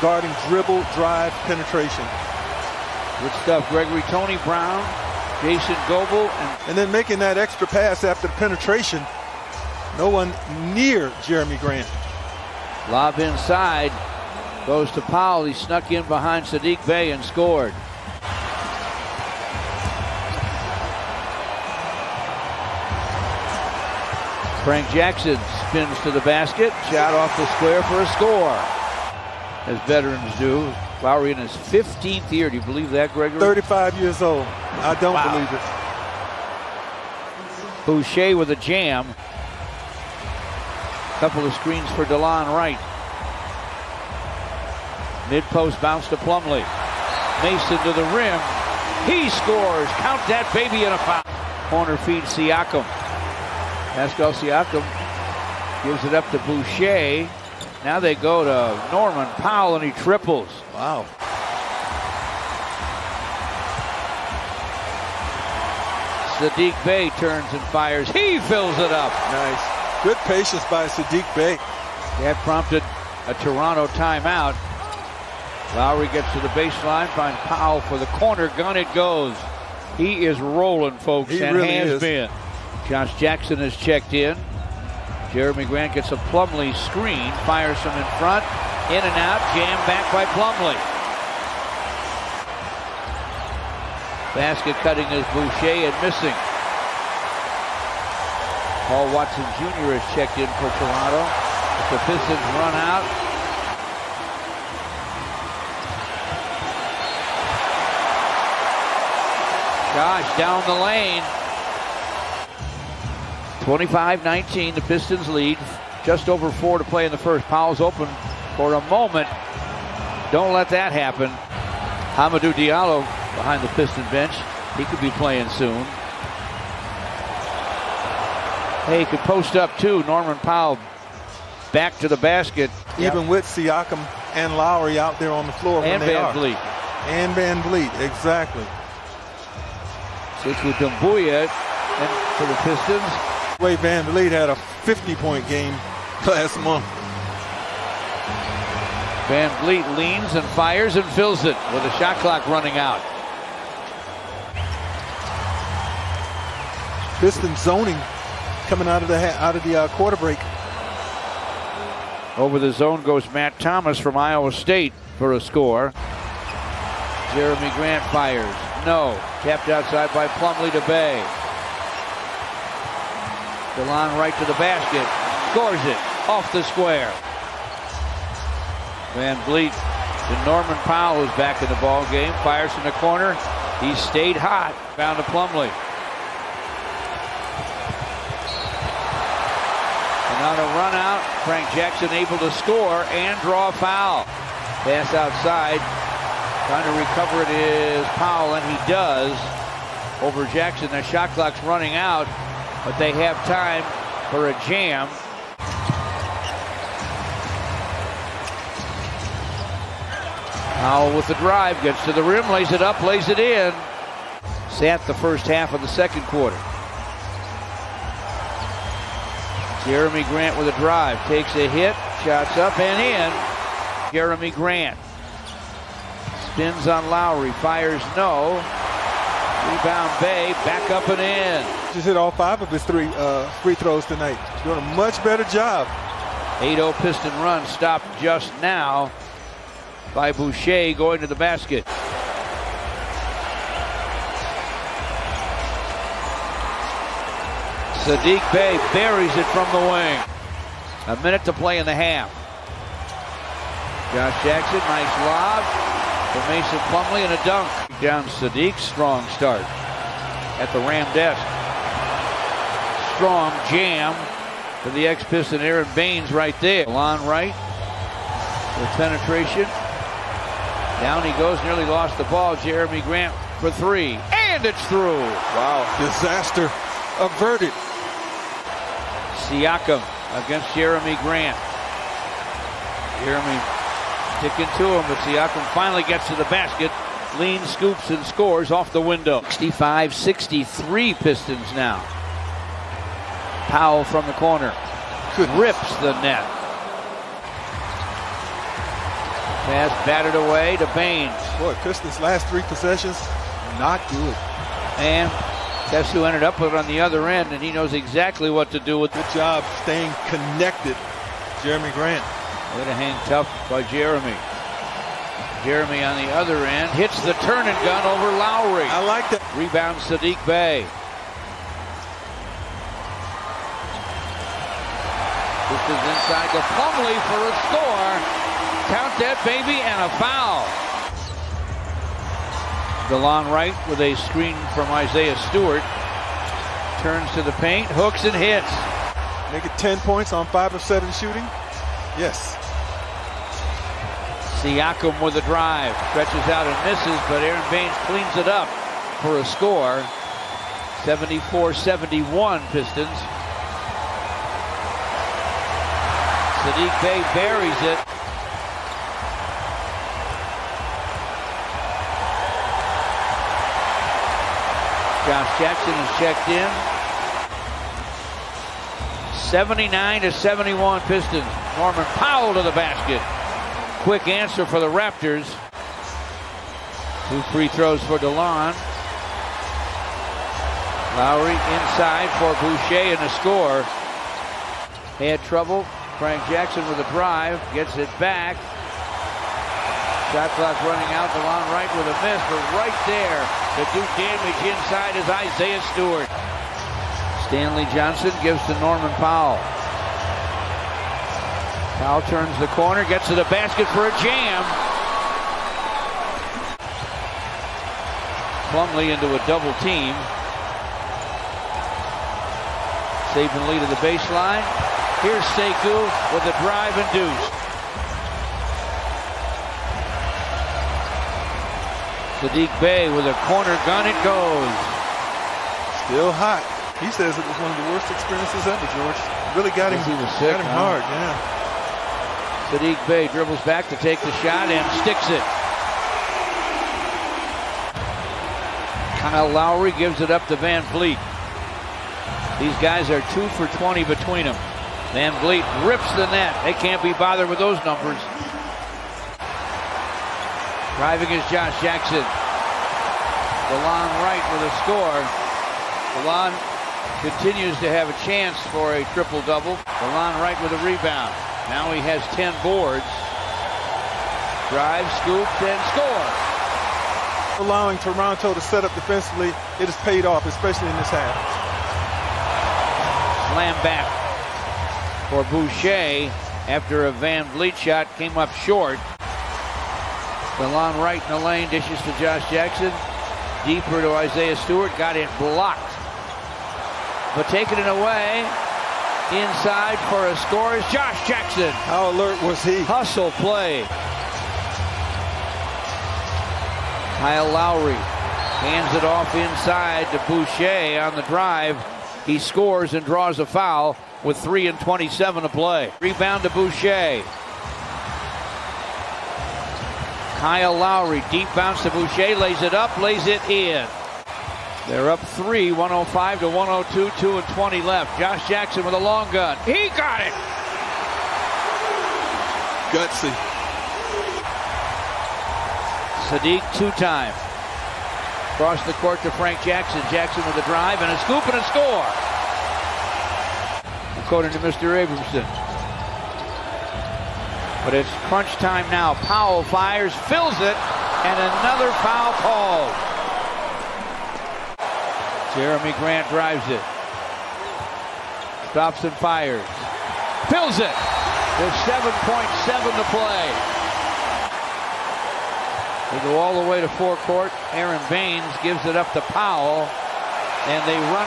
guarding dribble, drive, penetration. Good stuff. Gregory Tony Brown, Jason Goebel, and then making that extra pass after the penetration. No one near Jeremy Grant. Lob inside. Goes to Powell. He snuck in behind Sadiq Bey and scored. Frank Jackson spins to the basket. Shot off the square for a score. As veterans do. Lowry in his 15th year. Do you believe that, Gregory? 35 years old. I don't believe it. Boucher with a jam. Couple of screens for DeLon Wright. Mid-post bounce to Plumlee. Mason to the rim. He scores. Count that baby in a foul. Corner feed Siakam. Pascal Siakam gives it up to Boucher. Now they go to Norman Powell and he triples. Wow. Sadiq Bey turns and fires. He fills it up. Nice. Good patience by Sadiq Bey. That prompted a Toronto timeout. Lowry gets to the baseline, finds Powell for the corner gun. It goes. He is rolling, folks, he and really has is. been. Josh Jackson has checked in. Jeremy Grant gets a Plumlee screen, fires from in front, in and out, jammed back by Plumlee. Basket cutting is Boucher and missing. Paul Watson Jr. has checked in for Toronto. If the Pistons run out. Josh down the lane. 25-19, the Pistons lead. Just over 4 to play in the first. Powell's open for a moment. Don't let that happen. Hamidou Diallo behind the Piston bench. He could be playing soon. Hey, he could post up too. Norman Powell back to the basket. Even with Siakam and Lowry out there on the floor and when they are. Van Vliet. And Van Vliet, exactly. Sekou Doumbouya and for the Pistons. Way Van Vliet had a 50-point game last month. Van Vliet leans and fires and fills it with the shot clock running out. Piston zoning coming out of the quarter break. Over the zone goes Matt Thomas from Iowa State for a score. Jeremy Grant fires. No. Kept outside by Plumlee to Bey. DeLon Wright to the basket. Scores it off the square. Van Vliet and Norman Powell is back in the ball game. Fires from the corner. He stayed hot. Found to Plumlee. And on a run out, Frank Jackson able to score and draw a foul. Pass outside. Trying to recover it is Powell, and he does. Over Jackson, the shot clock's running out, but they have time for a jam. Powell with the drive, gets to the rim, lays it up, lays it in. Sat the first half of the second quarter. Jeremy Grant with a drive, takes a hit, shots up and in. Jeremy Grant. Spins on Lowry, fires no. Rebound Bey, back up and in. Just hit all 5 of his free throws tonight. He's doing a much better job. 8-0 Piston run stopped just now by Boucher going to the basket. Sadiq Bey buries it from the wing. A minute to play in the half. Josh Jackson, nice lob for Mason Plumlee and a dunk. Down Sadiq, strong start at the Ram desk. Strong jam for the ex-Piston Aaron Baines right there. DeLon Wright with penetration. Down he goes, nearly lost the ball. Jeremy Grant for 3, and it's through. Wow, disaster averted. Siakam against Jeremy Grant. Jeremy sticking to him, but Siakam finally gets to the basket. Lean, scoops, and scores off the window. 65-63 Pistons now. Powell from the corner. Rips the net. Pass batted away to Baines. Boy, Pistons' last 3 possessions, not good. And guess who ended up with it on the other end, and he knows exactly what to do with it. Good job staying connected, Jeremy Grant. Way to hang tough by Jeremy. Jeremy on the other end hits the turn and gun over Lowry. I like that. Rebound Sadiq Bey. This is inside to Plumlee for a score. Count that baby and a foul. DeLon Wright with a screen from Isaiah Stewart. Turns to the paint, hooks and hits. Make it 10 points on 5 of 7 shooting. Yes. Siakam with a drive. Stretches out and misses, but Aaron Baines cleans it up for a score. 74-71 Pistons. Sadiq Bey buries it. Josh Jackson is checked in. 79-71 Pistons. Norman Powell to the basket. Quick answer for the Raptors. 2 free throws for DeLon. Lowry inside for Boucher and a score. Had trouble. Frank Jackson with a drive. Gets it back. Shot clock running out. DeLon Wright with a miss, but right there to do damage inside is Isaiah Stewart. Stanley Johnson gives to Norman Powell. Powell turns the corner, gets to the basket for a jam. Plumlee into a double team. Saban lead to the baseline. Here's Sekou with a drive and deuce. Sadiq Bey with a corner gun, it goes. Still hot. He says it was one of the worst experiences ever, George. Really got him, He was sick, got him hard, yeah. Sadiq Bey dribbles back to take the shot and sticks it. Kyle Lowry gives it up to Van Vliet. These guys are 2 for 20 between them. Van Vliet rips the net. They can't be bothered with those numbers. Driving is Josh Jackson. DeLon Wright with a score. DeLon continues to have a chance for a triple-double. DeLon Wright with a rebound. Now he has 10 boards. Drive, scoop, and score. Allowing Toronto to set up defensively, it has paid off, especially in this half. Slam back for Boucher after a Van Vliet shot came up short. DeLon Wright in the lane, dishes to Josh Jackson. Deeper to Isaiah Stewart, got it blocked. But taking it away, inside for a score is Josh Jackson. How alert was he? Hustle play. Kyle Lowry hands it off inside to Boucher on the drive. He scores and draws a foul with 3:27 to play. Rebound to Boucher. Kyle Lowry, deep bounce to Boucher, lays it up, lays it in. They're up 3, 105 to 102, 2:20 left. Josh Jackson with a long gun. He got it! Gutsy. Sadiq 2-time. Across the court to Frank Jackson. Jackson with a drive and a scoop and a score. According to Mr. Abramson. But it's crunch time now. Powell fires, fills it, and another foul called. Jeremy Grant drives it. Stops and fires. Fills it. With 7.7 to play. They go all the way to forecourt. Aaron Baines gives it up to Powell, and they run